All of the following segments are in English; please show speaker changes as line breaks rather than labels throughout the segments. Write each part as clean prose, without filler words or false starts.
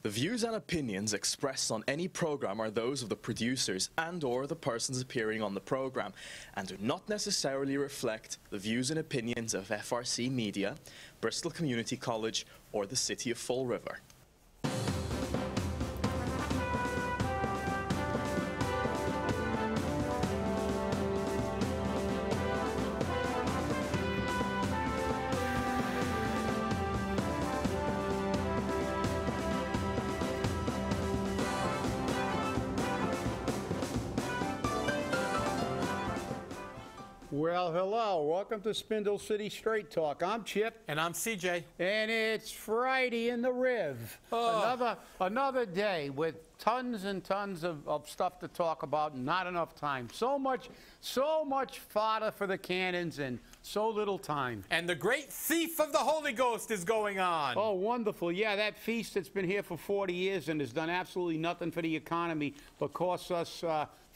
The views and opinions expressed on any program are those of the producers and/or the persons appearing on the program and do not necessarily reflect the views and opinions of FRC Media, Bristol Community College, or the City of Fall River.
Well, hello. Welcome to Spindle City Straight Talk. I'm Chip.
And I'm CJ.
And it's Friday in the Riv. Oh. Another day with tons and tons of stuff to talk about and not enough time. So much fodder for the cannons and so little time.
And the great thief of the Holy Ghost is going on.
Oh, wonderful. Yeah, that feast that's been here for 40 years and has done absolutely nothing for the economy but costs us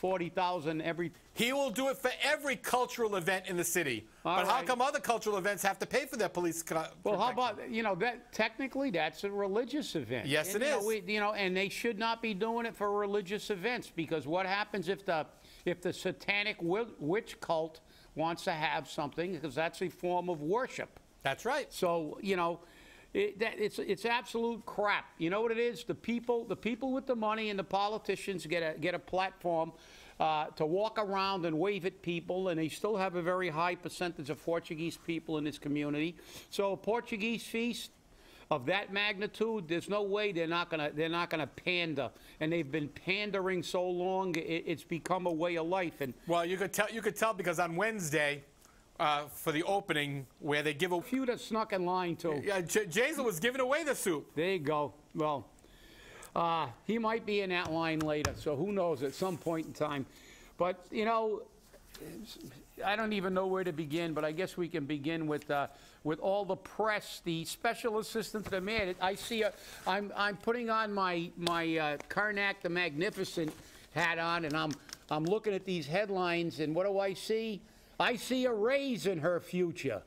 $40,000 every...
He will do it for every cultural event in the city. But how come other cultural events have to pay for their police protection?
Well, how about, that technically that's a religious event.
Yes, it is.
And they should not be doing it for religious events, because what happens if the satanic witch cult wants to have something, because that's a form of worship.
That's right.
So, it's absolute crap. You know what it is? The people with the money and the politicians get a platform to walk around and wave at people, and they still have a very high percentage of Portuguese people in this community. So a Portuguese feast of that magnitude, there's no way they're not gonna pander, and they've been pandering so long, it's become a way of life. And
well, you could tell because on Wednesday, for the opening, where they give a
few that snuck in line too.
Yeah, Jason was giving away the soup.
There you go. Well, he might be in that line later, so who knows at some point in time. But, I don't even know where to begin, but I guess we can begin with all the press, the special assistant to the mayor. I see I'm putting on my Karnak the Magnificent hat on, and I'm looking at these headlines, and what do I see? I see a raise in her future.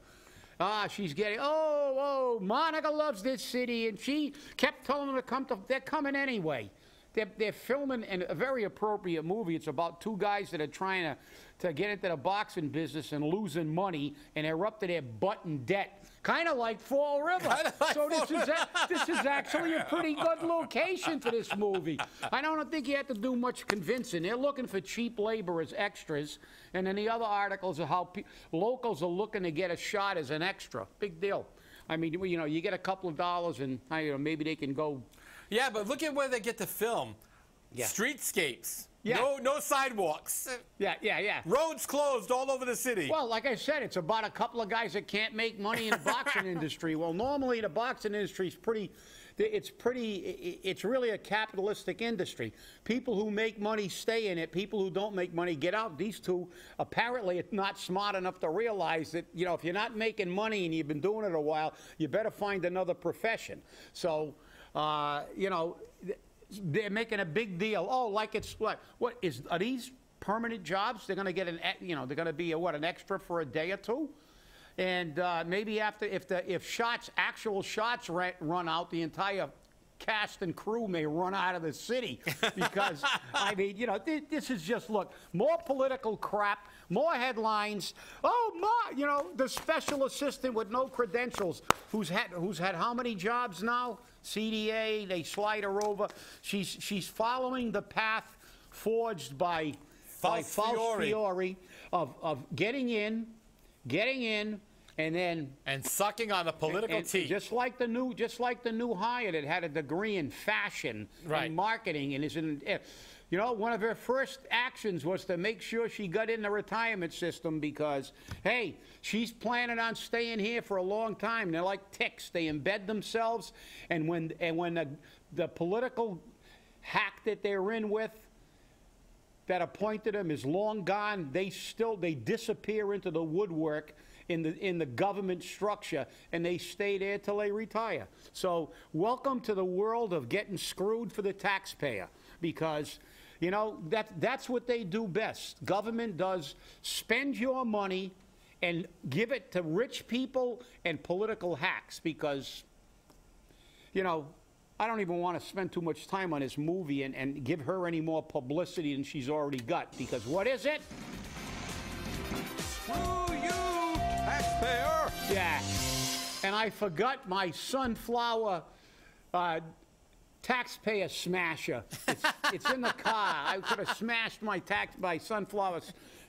She's getting, Monica loves this city, and she kept telling them to come they're coming anyway. They're filming a very appropriate movie. It's about two guys that are trying to get into the boxing business and losing money, and they're up to their butt in debt. Kind of like Fall River. So this is actually a pretty good location for this movie. I don't think you have to do much convincing. They're looking for cheap labor as extras, and then the other articles are how locals are looking to get a shot as an extra. Big deal. I mean, you get a couple of dollars, and maybe they can go.
Yeah, but look at where they get to film.
Yeah.
Streetscapes.
Yeah.
No sidewalks.
Yeah.
Roads closed all over the city.
Well, like I said, it's about a couple of guys that can't make money in the boxing industry. Well, normally the boxing industry is it's really a capitalistic industry. People who make money stay in it. People who don't make money get out. These two apparently are not smart enough to realize that, if you're not making money and you've been doing it a while, you better find another profession. So, they're making a big deal. Oh, like it's are these permanent jobs? They're going to get they're going to be an extra for a day or two, and maybe after if actual shots run out, the entire cast and crew may run out of the city, because I mean, this is just more political crap, more headlines. The special assistant with no credentials, who's had how many jobs now? CDA, they slide her over. She's following the path forged by False Fiore of getting in, and sucking on the political teat. Just like the new hire that had a degree in fashion and marketing, and is in. One of her first actions was to make sure she got in the retirement system, because, hey, she's planning on staying here for a long time. They're like ticks. They embed themselves, and when the political hack that they're in with that appointed them is long gone, they disappear into the woodwork in the government structure, and they stay there till they retire. So welcome to the world of getting screwed for the taxpayer, because that's what they do best. Government does spend your money and give it to rich people and political hacks, because I I don't even want to spend too much time on this movie and give her any more publicity than she's already got, because what is it?
Screw you, taxpayer!
Yeah. And I forgot my sunflower taxpayer smasher. It's in the car. I could have smashed my sunflower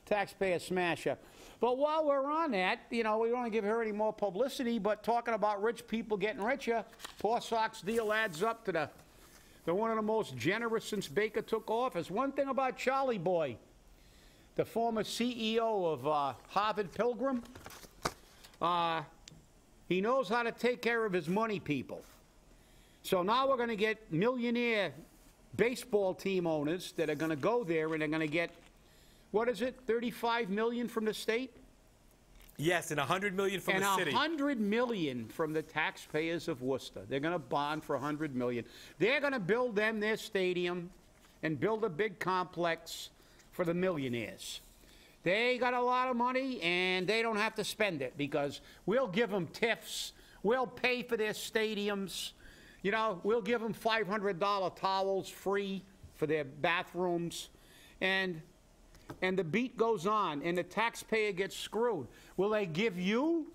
taxpayer smasher. But while we're on that, you know, we don't want to give her any more publicity, but talking about rich people getting richer, poor Sox deal adds up to the one of the most generous since Baker took office. One thing about Charlie Boy, the former CEO of Harvard Pilgrim, he knows how to take care of his money people. So now we're going to get millionaire baseball team owners that are going to go there and they're going to get, what is it, $35 million from the state?
Yes, and $100 million from the city.
And $100 million from the taxpayers of Worcester. They're going to bond for $100 million. They're going to build them their stadium and build a big complex for the millionaires. They got a lot of money, and they don't have to spend it because we'll give them TIFs. We'll pay for their stadiums. You know, we'll give them $500 towels free for their bathrooms. And the beat goes on, and the taxpayer gets screwed. Will they give you,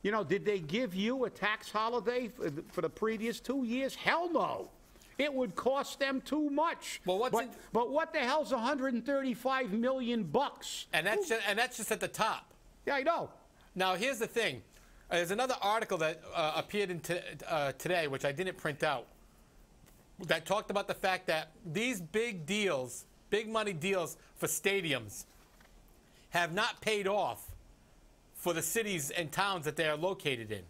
you know, did they give you a tax holiday for the previous 2 years? Hell no. It would cost them too much.
Well,
but what the hell's $135 million bucks?
And that's just at the top.
Yeah, I know.
Now, here's the thing. There's another article that appeared in today, which I didn't print out, that talked about the fact that these big deals, big money deals for stadiums, have not paid off for the cities and towns that they are located in.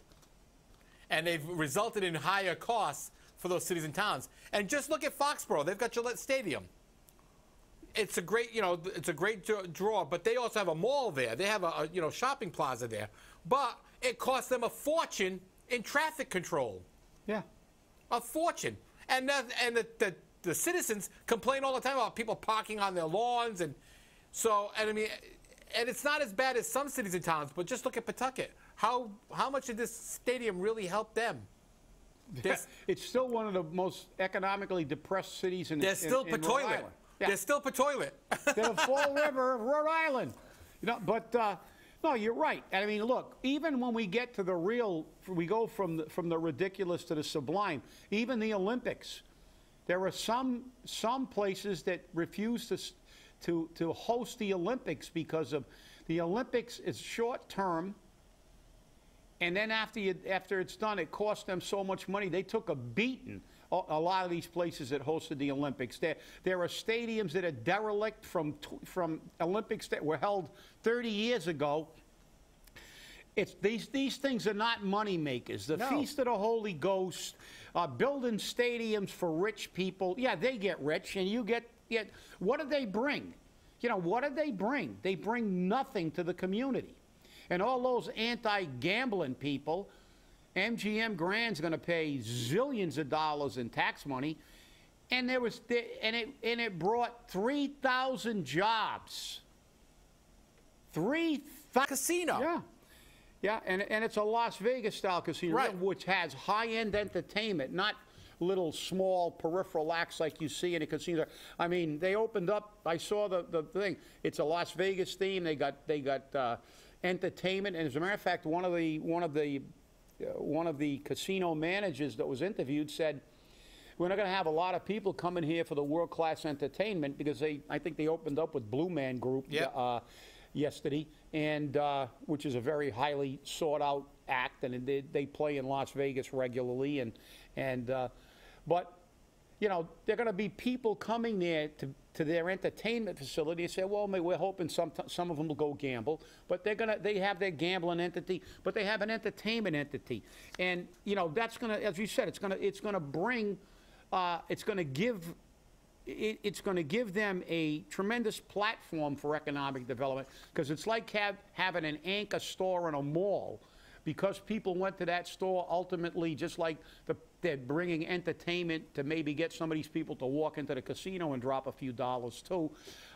And they've resulted in higher costs for those cities and towns. And just look at Foxborough. They've got Gillette Stadium. It's a great, you know, it's a great draw, but they also have a mall there. They have a you know, shopping plaza there. But it costs them a fortune in traffic control.
Yeah.
A fortune. And the citizens complain all the time about people parking on their lawns, and so, and I mean, and it's not as bad as some cities and towns, but just look at Pawtucket. How much did this stadium really help them?
It's still one of the most economically depressed cities in
They're still
in Rhode
Petoilet.
Island. Yeah.
They're still Petoilet.
They're the Fall River of Rhode Island. You know, but no, you're right. I mean, look, even when we get to the real, we go from the ridiculous to the sublime. Even the Olympics, there are some places that refuse to host the Olympics because of the Olympics is short term. And then after it's done, it costs them so much money. They took a beating, a lot of these places that hosted the Olympics. There are stadiums that are derelict from Olympics that were held 30 years ago. These things are not money makers. The Feast of the Holy Ghost, building stadiums for rich people. Yeah, they get rich, and you get what do they bring? You know, what do they bring? They bring nothing to the community. And all those anti-gambling people, MGM Grand's going to pay zillions of dollars in tax money, and it brought 3,000 jobs. 3,000
Casino.
Yeah. Yeah, and it's a Las Vegas style casino,
right,
which has high-end entertainment, not little small peripheral acts like you see in a casino. I mean, they opened up. I saw the thing. It's a Las Vegas theme. They got entertainment, and as a matter of fact, one of the casino managers that was interviewed said, "We're not going to have a lot of people coming here for the world-class entertainment because I think they opened up with Blue Man Group yesterday, and which is a very highly sought-out act, and they play in Las Vegas regularly, but you know, there are going to be people coming there to their entertainment facility and say, well, we're hoping some of them will go gamble, but they have their gambling entity, but they have an entertainment entity, and you know, that's going to, as you said, it's going to bring, it's going to give them a tremendous platform for economic development, because it's like having an anchor store in a mall. Because people went to that store, ultimately, just like they're bringing entertainment to maybe get some of these people to walk into the casino and drop a few dollars too.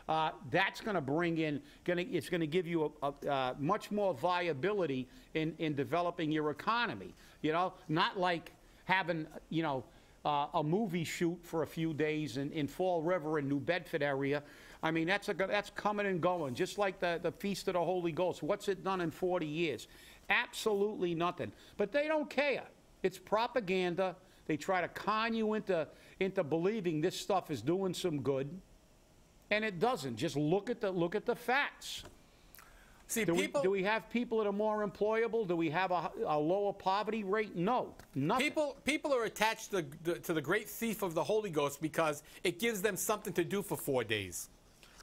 That's going to bring in, it's going to give you a much more viability in developing your economy. You know, not like having, you know, a movie shoot for a few days in Fall River in New Bedford area. I mean, that's coming and going, just like the Feast of the Holy Ghost. What's it done in 40 years? Absolutely nothing. But they don't care. It's propaganda. They try to con you into believing this stuff is doing some good, and it doesn't. Just look at the facts.
See,
Do we have people that are more employable? Do we have a lower poverty rate? No, nothing.
People are attached to the great thief of the Holy Ghost because it gives them something to do for 4 days.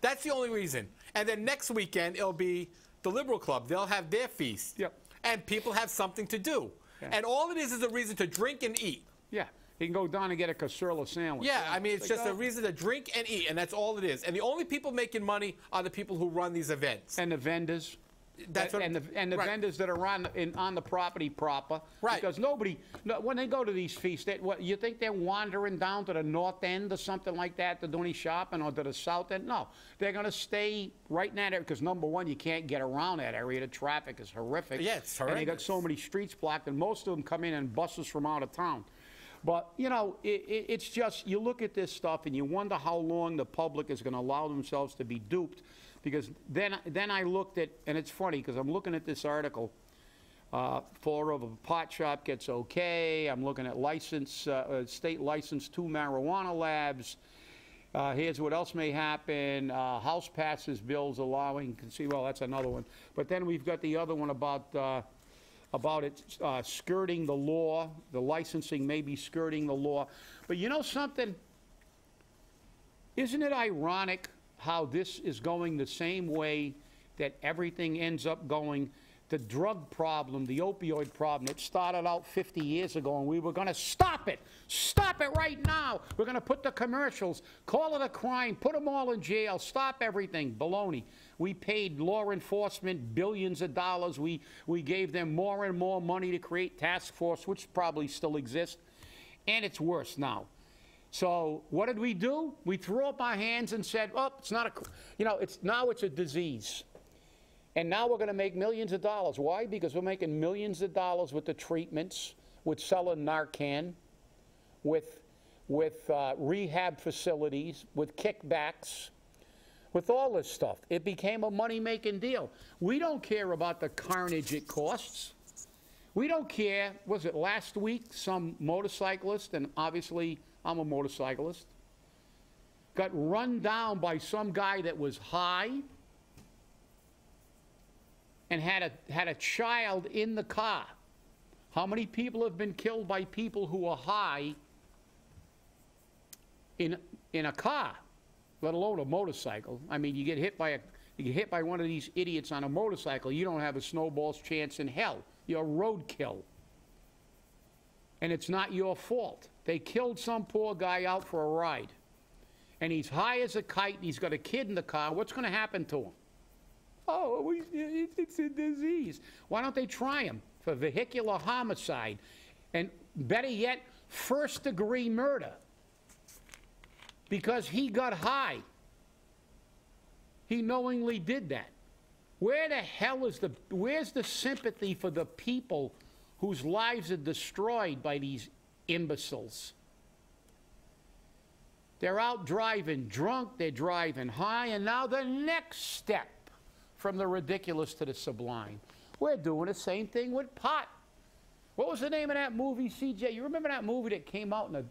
That's the only reason. And then next weekend, it'll be the Liberal Club. They'll have their feast.
Yep.
And people have something to do. Yeah. And all it is a reason to drink and eat.
Yeah. You can go down and get a cassella sandwich.
Yeah, I mean, it's just a reason to drink and eat, and that's all it is. And the only people making money are the people who run these events.
And the vendors.
That's what,
and the
right.
vendors that are on the property proper.
Right.
Because when they go to these feasts, you think they're wandering down to the north end or something like that to do any shopping, or to the south end? No. They're going to stay right in that area because, number one, you can't get around that area. The traffic is horrific.
Yeah, it's horrendous.
And they got so many streets blocked, and most of them come in buses from out of town. But, you know, it's just, you look at this stuff and you wonder how long the public is going to allow themselves to be duped. Because then I looked at, and it's funny because I'm looking at this article, Fall River pot shop gets okay. I'm looking at state license 2 marijuana labs. Here's what else may happen. House passes bills allowing, you can see, well, that's another one. But then we've got the other one about it skirting the law. The licensing may be skirting the law. But you know something? Isn't it ironic how this is going the same way that everything ends up going? The drug problem, the opioid problem, it started out 50 years ago, and we were going to stop it. Stop it right now. We're going to put the commercials, call it a crime, put them all in jail, stop everything. Baloney. We paid law enforcement billions of dollars. We gave them more and more money to create task force, which probably still exists, and it's worse now. So what did we do? We threw up our hands and said, oh, it's not now it's a disease. And now we're going to make millions of dollars. Why? Because we're making millions of dollars with the treatments, with selling Narcan, with rehab facilities, with kickbacks, with all this stuff. It became a money-making deal. We don't care about the carnage it costs. We don't care. Was it last week some motorcyclist, and obviously I'm a motorcyclist, got run down by some guy that was high and had a child in the car. How many people have been killed by people who are high in a car, let alone a motorcycle? I mean, you get hit by one of these idiots on a motorcycle, you don't have a snowball's chance in hell. You're roadkill. And it's not your fault. They killed some poor guy out for a ride. And he's high as a kite, and he's got a kid in the car. What's going to happen to him? Oh, it's a disease. Why don't they try him for vehicular homicide? And better yet, first-degree murder. Because he got high. He knowingly did that. Where the hell where's the sympathy for the people whose lives are destroyed by these imbeciles? They're out driving drunk, they're driving high, and now the next step from the ridiculous to the sublime. We're doing the same thing with pot. What was the name of that movie, CJ? You remember that movie that came out in the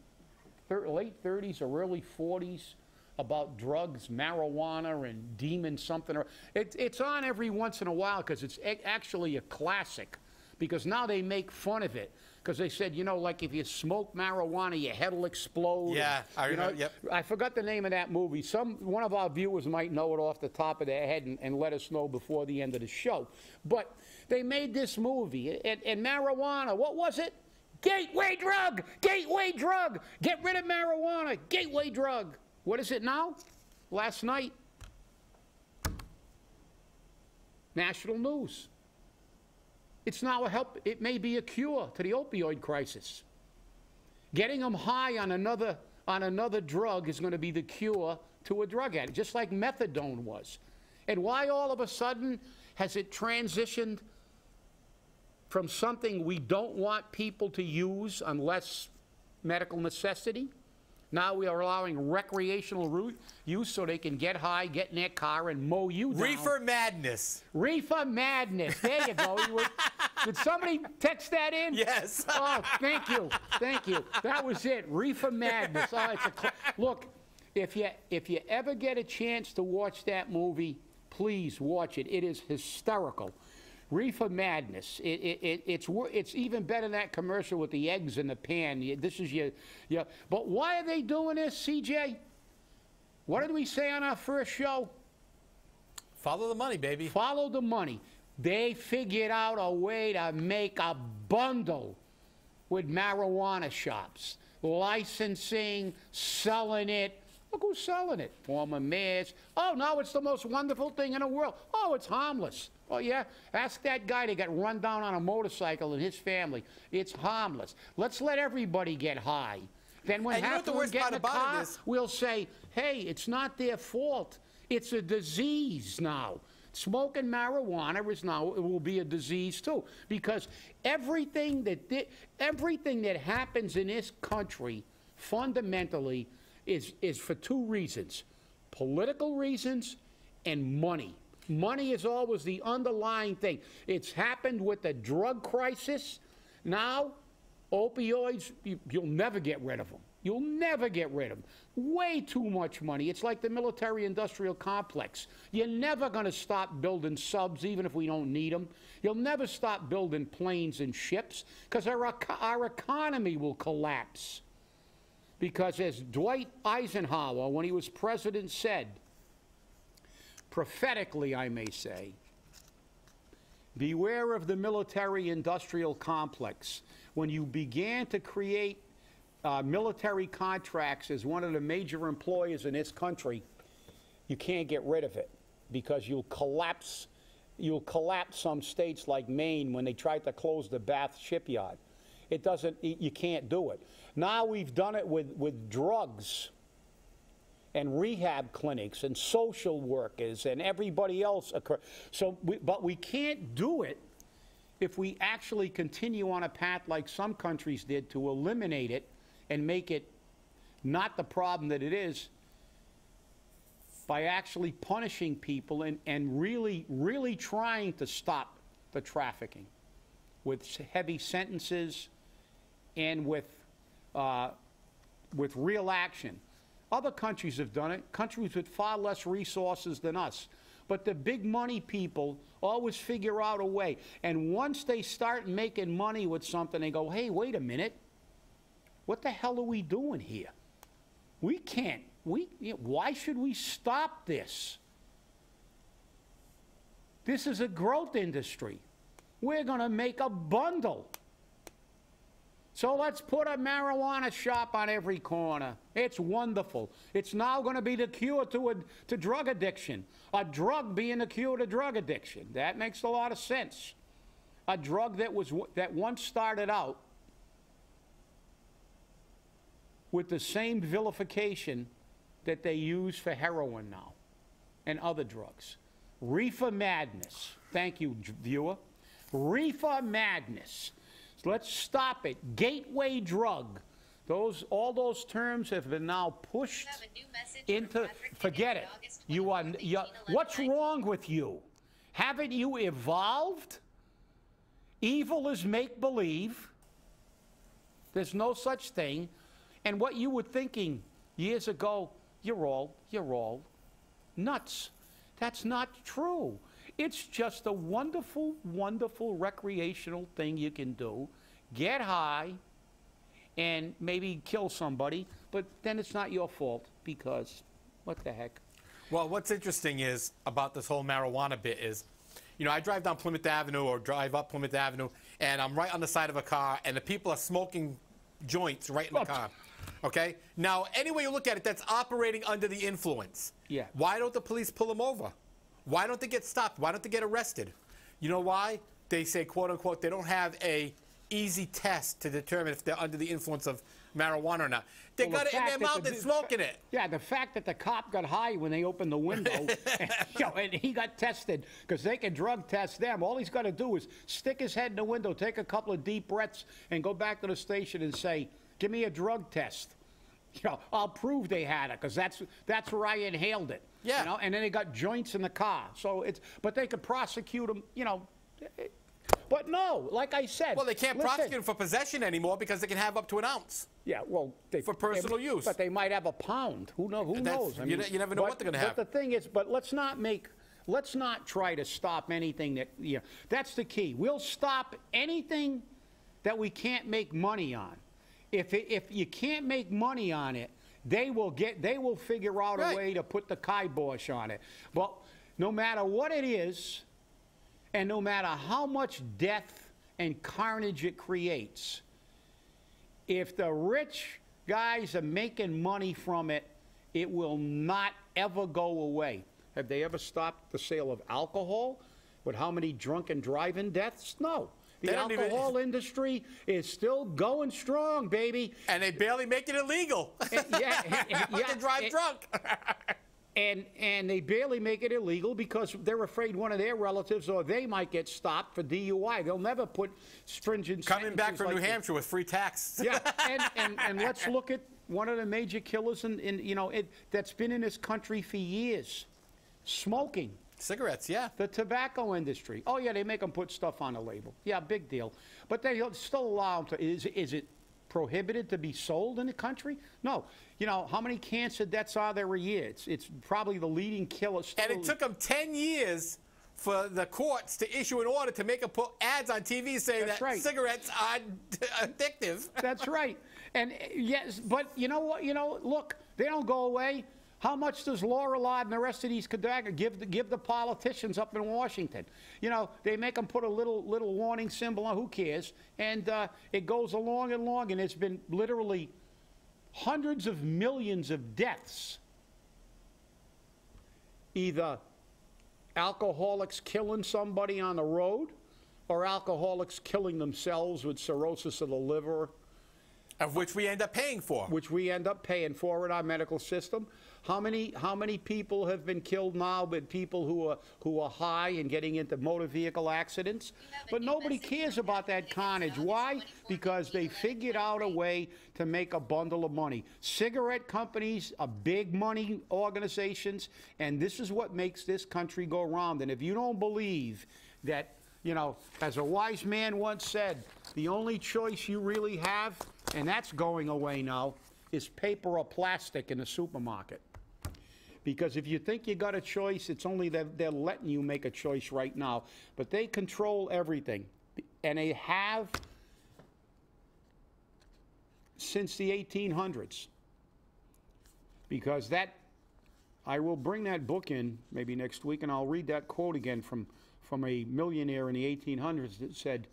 late 30s or early 40s about drugs, marijuana, and demon something? It's on every once in a while because it's actually a classic, because now they make fun of it. Because they said, you know, like if you smoke marijuana, your head will explode.
Yeah, I remember, yep.
I forgot the name of that movie. One of our viewers might know it off the top of their head and let us know before the end of the show. But they made this movie, and marijuana, what was it? Gateway drug! Gateway drug! Get rid of marijuana! Gateway drug! What is it now? Last night, national news. It's now it may be a cure to the opioid crisis. Getting them high on another drug is going to be the cure to a drug addict, just like methadone was. And why all of a sudden has it transitioned from something we don't want people to use unless medical necessity. Now we are allowing recreational use so they can get high, get in their car, and mow you down.
Reefer Madness.
Reefer Madness. There you go. Did somebody text that in?
Yes.
Oh, thank you. Thank you. That was it. Reefer Madness. Oh, look, if you ever get a chance to watch that movie, please watch it. It is hysterical. Reefer Madness. It's even better than that commercial with the eggs in the pan. This is your. But why are they doing this, CJ? What did we say on our first show?
Follow the money, baby.
Follow the money. They figured out a way to make a bundle with marijuana shops, licensing, selling it. Look who's selling it. Former mayors. Oh, no, it's the most wonderful thing in the world. Oh, it's harmless. Oh, yeah? Ask that guy that got run down on a motorcycle and his family. It's harmless. Let's let everybody get high. Then when half of them get in the car, we'll say, hey, it's not their fault. It's a disease now. Smoking marijuana is now, it will be a disease too. Because everything that happens in this country fundamentally is for two reasons. Political reasons and money. Money is always the underlying thing. It's happened with the drug crisis. Now, opioids, you'll never get rid of them. You'll never get rid of them. Way too much money. It's like the military-industrial complex. You're never going to stop building subs, even if we don't need them. You'll never stop building planes and ships, because our economy will collapse. Because as Dwight Eisenhower, when he was president, said, prophetically, I may say, beware of the military-industrial complex. When you began to create military contracts as one of the major employers in this country, you can't get rid of it because you'll collapse some states like Maine when they tried to close the Bath shipyard. You can't do it. Now we've done it with drugs and rehab clinics and social workers and everybody else. But we can't do it if we actually continue on a path like some countries did to eliminate it and make it not the problem that it is by actually punishing people and really trying to stop the trafficking with heavy sentences and with real action. Other countries have done it, countries with far less resources than us. But the big money people always figure out a way. And once they start making money with something, they go, hey, wait a minute. What the hell are we doing here? We can't. Why should we stop this? This is a growth industry. We're going to make a bundle. So let's put a marijuana shop on every corner. It's wonderful. It's now going to be the cure to drug addiction. A drug being the cure to drug addiction. That makes a lot of sense. A drug that once started out with the same vilification that they use for heroin now and other drugs. Reefer Madness. Thank you, viewer. Reefer Madness. Let's stop it. Gateway drug. All those terms have been now pushed into. Forget it. What's wrong with you? Haven't you evolved? Evil is make believe. There's no such thing. And what you were thinking years ago, you're all nuts. That's not true. It's just a wonderful, wonderful recreational thing you can do. Get high and maybe kill somebody, but then it's not your fault because what the heck?
Well, what's interesting is about this whole marijuana bit is, I drive down Plymouth Avenue or drive up Plymouth Avenue, and I'm right on the side of a car, and the people are smoking joints right in the car. Okay? Now, any way you look at it, that's operating under the influence.
Yeah.
Why don't the police pull them over? Why don't they get stopped? Why don't they get arrested? You know why? They say, quote unquote, they don't have a easy test to determine if they're under the influence of marijuana or not. They got it in their mouth and smoking it.
Yeah, the fact that the cop got high when they opened the window and he got tested because they can drug test them. All he's got to do is stick his head in the window, take a couple of deep breaths, and go back to the station and say, Give me a drug test. You know, I'll prove they had it, because that's where I inhaled it.
Yeah.
You know, and then they got joints in the car. So but they could prosecute them, you know. But no, like I said.
Well, they can't prosecute them for possession anymore because they can have up to an ounce.
Yeah, well,
for personal use.
But they might have a pound. Who knows? I mean,
you never know what they're going to have.
But the thing is, let's not try to stop anything that, you know, that's the key. We'll stop anything that we can't make money on. If you can't make money on it, they will figure out a way to put the kibosh on it. Well, no matter what it is, and no matter how much death and carnage it creates, if the rich guys are making money from it, it will not ever go away. Have they ever stopped the sale of alcohol? With how many drunken driving deaths? No. The alcohol industry is still going strong, baby.
And they barely make it illegal. They drive drunk.
And they barely make it illegal because they're afraid one of their relatives or they might get stopped for DUI. They'll never put stringent
coming back from New Hampshire with free tax.
Yeah, and let's look at one of the major killers that's been in this country for years. Smoking.
Cigarettes, yeah.
The tobacco industry. Oh, yeah, they make them put stuff on the label. Yeah, big deal. But they still allow them to. Is it prohibited to be sold in the country? No. You know, how many cancer deaths are there a year? It's probably the leading killer.
And it took them 10 years for the courts to issue an order to make them put ads on TV saying that cigarettes are addictive.
That's right. And yes, but you know what? You know, look, they don't go away. How much does Lorillard and the rest of these cadavers give the politicians up in Washington? You know, they make them put a little warning symbol on. Who cares? And it goes along and along, and it's been literally hundreds of millions of deaths. Either alcoholics killing somebody on the road, or alcoholics killing themselves with cirrhosis of the liver.
Of which we end up paying for.
Which we end up paying for in our medical system. How many people have been killed now with people who are high and getting into motor vehicle accidents? But nobody cares about that carnage. Why? Because they figured out a way to make a bundle of money. Cigarette companies are big money organizations, and this is what makes this country go round. And if you don't believe that, you know, as a wise man once said, the only choice you really have, and that's going away now, is paper or plastic in the supermarket. Because if you think you got a choice, it's only that they're letting you make a choice right now. But they control everything. And they have since the 1800s. Because I will bring that book in maybe next week, and I'll read that quote again from a millionaire in the 1800s that said,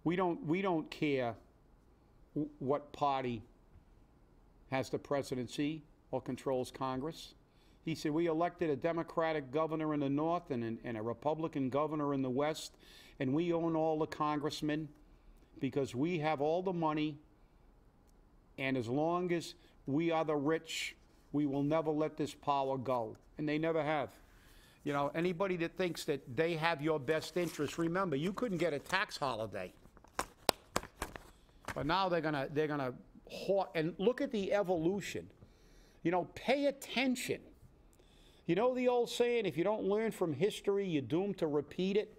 we don't care what party has the presidency or controls Congress. He said, we elected a Democratic governor in the north and a Republican governor in the west, and we own all the congressmen because we have all the money, and as long as we are the rich, we will never let this power go. And they never have. You know, anybody that thinks that they have your best interest, remember, you couldn't get a tax holiday. But now they're gonna hoard, and look at the evolution. You know, pay attention. You know the old saying, if you don't learn from history, you're doomed to repeat it?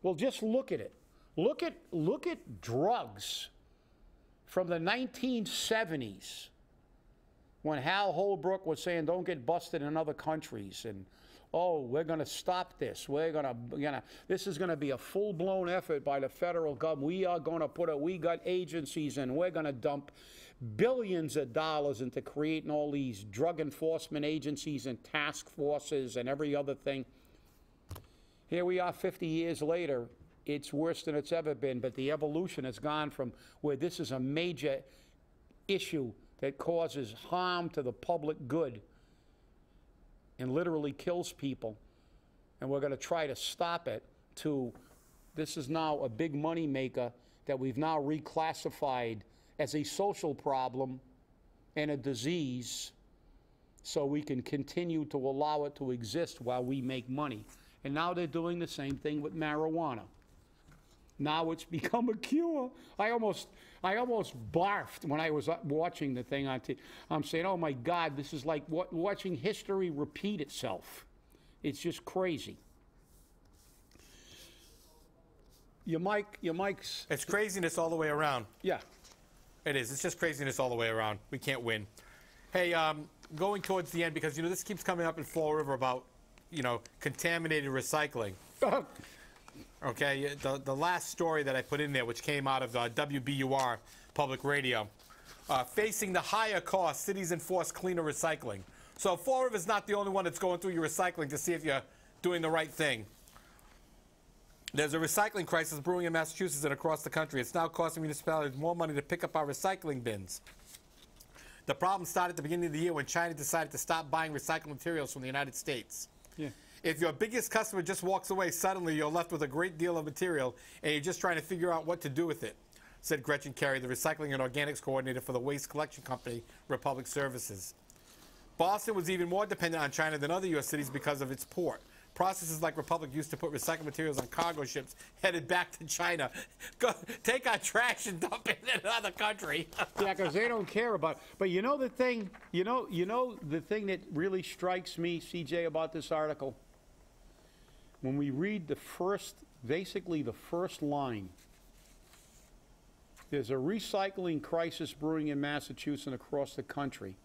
Well, just look at it. Look at drugs from the 1970s when Hal Holbrook was saying, don't get busted in other countries, and oh, we're going to stop this. This is going to be a full-blown effort by the federal government. We are going to we got agencies, and we're going to dump billions of dollars into creating all these drug enforcement agencies and task forces and every other thing. Here we are 50 years later. It's worse than it's ever been, but the evolution has gone from where this is a major issue that causes harm to the public good and literally kills people, and we're going to try to stop it, to this is now a big money maker that we've now reclassified as a social problem and a disease so we can continue to allow it to exist while we make money. And now they're doing the same thing with marijuana. Now it's become a cure. I almost barfed when I was watching the thing on TV. I'm saying, oh my God, this is like watching history repeat itself. It's just crazy. Your mic's...
It's craziness all the way around.
Yeah.
It is. It's just craziness all the way around. We can't win. Hey, going towards the end, because, you know, this keeps coming up in Fall River about, you know, contaminated recycling. Okay, the last story that I put in there, which came out of WBUR Public Radio, facing the higher cost, cities enforce cleaner recycling. So Fall River's not the only one that's going through your recycling to see if you're doing the right thing. There's a recycling crisis brewing in Massachusetts and across the country. It's now costing municipalities more money to pick up our recycling bins. The problem started at the beginning of the year when China decided to stop buying recycled materials from the United States. Yeah. If your biggest customer just walks away suddenly, you're left with a great deal of material, and you're just trying to figure out what to do with it, said Gretchen Carey, the Recycling and Organics Coordinator for the waste collection company, Republic Services. Boston was even more dependent on China than other U.S. cities because of its port. Processes like Republic used to put recycled materials on cargo ships headed back to China. Go, take our trash and dump it in another country.
Yeah, because they don't care about it. But you know the thing, you know the thing that really strikes me, CJ, about this article? When we read basically the first line, there's a recycling crisis brewing in Massachusetts and across the country, :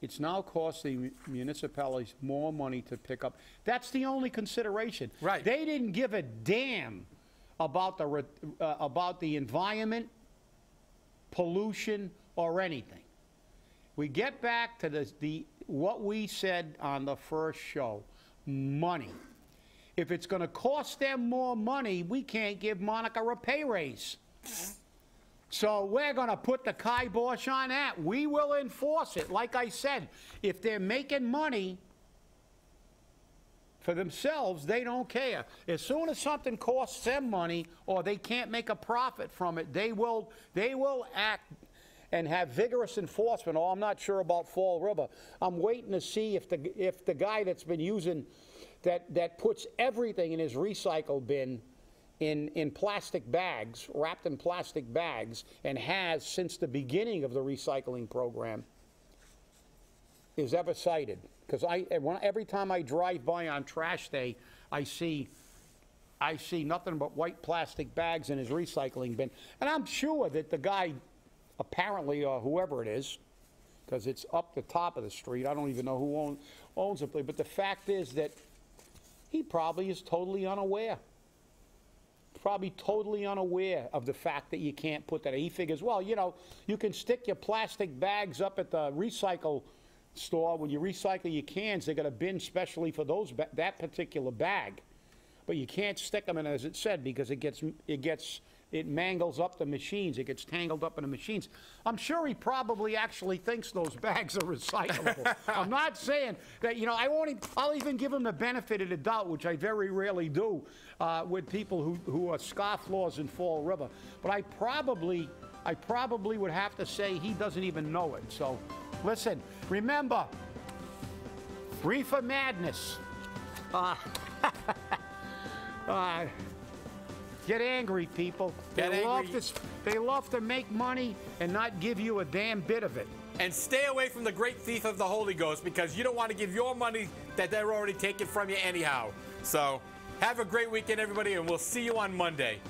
it's now costing municipalities more money to pick up. That's the only consideration.
Right.
They didn't give a damn about the environment, pollution, or anything. We get back to what we said on the first show. Money. If it's going to cost them more money, we can't give Monica a pay raise. So we're going to put the kibosh on that. We will enforce it. Like I said, if they're making money for themselves, they don't care. As soon as something costs them money or they can't make a profit from it, they will act and have vigorous enforcement. Oh, I'm not sure about Fall River. I'm waiting to see if the guy that's been using that puts everything in his recycle bin in plastic bags, wrapped in plastic bags, and has since the beginning of the recycling program, is ever cited. Because every time I drive by on trash day, I see nothing but white plastic bags in his recycling bin. And I'm sure that the guy, apparently, or whoever it is, because it's up the top of the street, I don't even know who owns the place, but the fact is that he probably is totally unaware. Probably totally unaware of the fact that you can't put that. He figures, well, you know, you can stick your plastic bags up at the recycle store. When you recycle your cans, they got a bin specially for that particular bag. But you can't stick them in, as it said, because it mangles up the machines. It gets tangled up in the machines. I'm sure he probably actually thinks those bags are recyclable. I'm not saying that, you know, I'll even give him the benefit of the doubt, which I very rarely do with people who are scofflaws in Fall River. But I probably would have to say he doesn't even know it. So, listen, remember, Reefer Madness. Get angry, people. They love to make money and not give you a damn bit of it.
And stay away from the great thief of the Holy Ghost, because you don't want to give your money that they're already taking from you anyhow. So have a great weekend, everybody, and we'll see you on Monday.